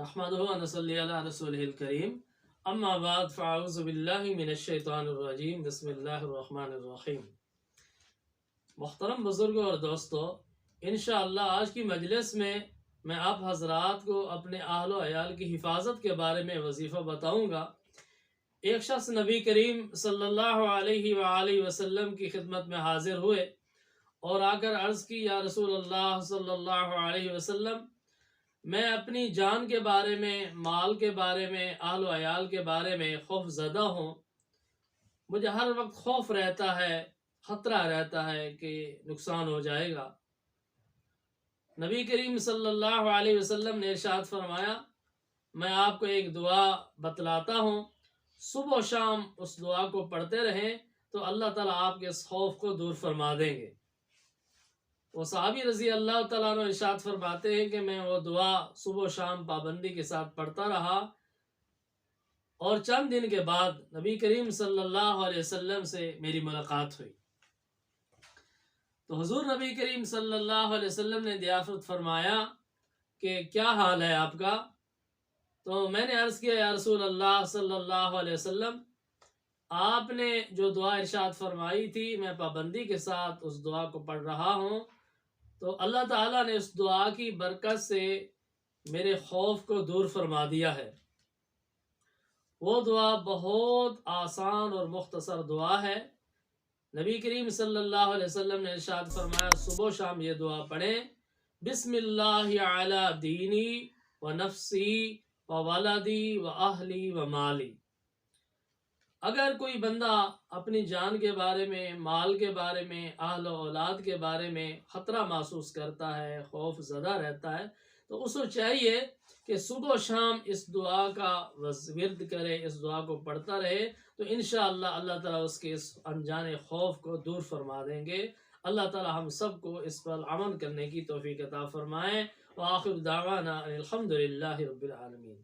نحمده و نصلی علی رسولہ الکریم اما بعد فاعوذ باللہ من الشیطان الرجیم بسم اللہ الرحمن الرحیم۔ محترم بزرگوں اور دوستو، انشاءاللہ آج کی مجلس میں آپ حضرات کو اپنے اہل و عیال کی حفاظت کے بارے میں وظیفہ بتاؤں گا۔ ایک شخص نبی کریم صلی اللہ علیہ وآلہ وسلم کی خدمت میں حاضر ہوئے اور آ کر عرض کی، یا رسول اللہ صلی اللہ علیہ وسلم، میں اپنی جان کے بارے میں، مال کے بارے میں، اہل و عیال کے بارے میں خوف زدہ ہوں۔ مجھے ہر وقت خوف رہتا ہے، خطرہ رہتا ہے کہ نقصان ہو جائے گا۔ نبی کریم صلی اللہ علیہ وسلم نے ارشاد فرمایا، میں آپ کو ایک دعا بتلاتا ہوں، صبح و شام اس دعا کو پڑھتے رہیں تو اللہ تعالیٰ آپ کے اس خوف کو دور فرما دیں گے۔ وہ صحابی رضی اللہ تعالیٰ عنہ ارشاد فرماتے ہیں کہ میں وہ دعا صبح و شام پابندی کے ساتھ پڑھتا رہا، اور چند دن کے بعد نبی کریم صلی اللہ علیہ وسلم سے میری ملاقات ہوئی تو حضور نبی کریم صلی اللہ علیہ وسلم نے ضیافت فرمایا کہ کیا حال ہے آپ کا؟ تو میں نے عرض کیا، یا رسول اللہ صلی اللہ علیہ وسلم، آپ نے جو دعا ارشاد فرمائی تھی میں پابندی کے ساتھ اس دعا کو پڑھ رہا ہوں، تو اللہ تعالیٰ نے اس دعا کی برکت سے میرے خوف کو دور فرما دیا ہے۔ وہ دعا بہت آسان اور مختصر دعا ہے۔ نبی کریم صلی اللہ علیہ وسلم نے ارشاد فرمایا، صبح و شام یہ دعا پڑھیں، بسم اللہ علی دینی و نفسی و ولدی و اہلی و مالی۔ اگر کوئی بندہ اپنی جان کے بارے میں، مال کے بارے میں، اہل و اولاد کے بارے میں خطرہ محسوس کرتا ہے، خوف زدہ رہتا ہے، تو اس کو چاہیے کہ صبح و شام اس دعا کا ورد کرے، اس دعا کو پڑھتا رہے، تو انشاءاللہ اللہ تعالیٰ اس کے اس انجان خوف کو دور فرما دیں گے۔ اللہ تعالیٰ ہم سب کو اس پر عمل کرنے کی توفیق عطا فرمائیں۔ وآخر دعوانا ان الحمدللہ رب العالمین۔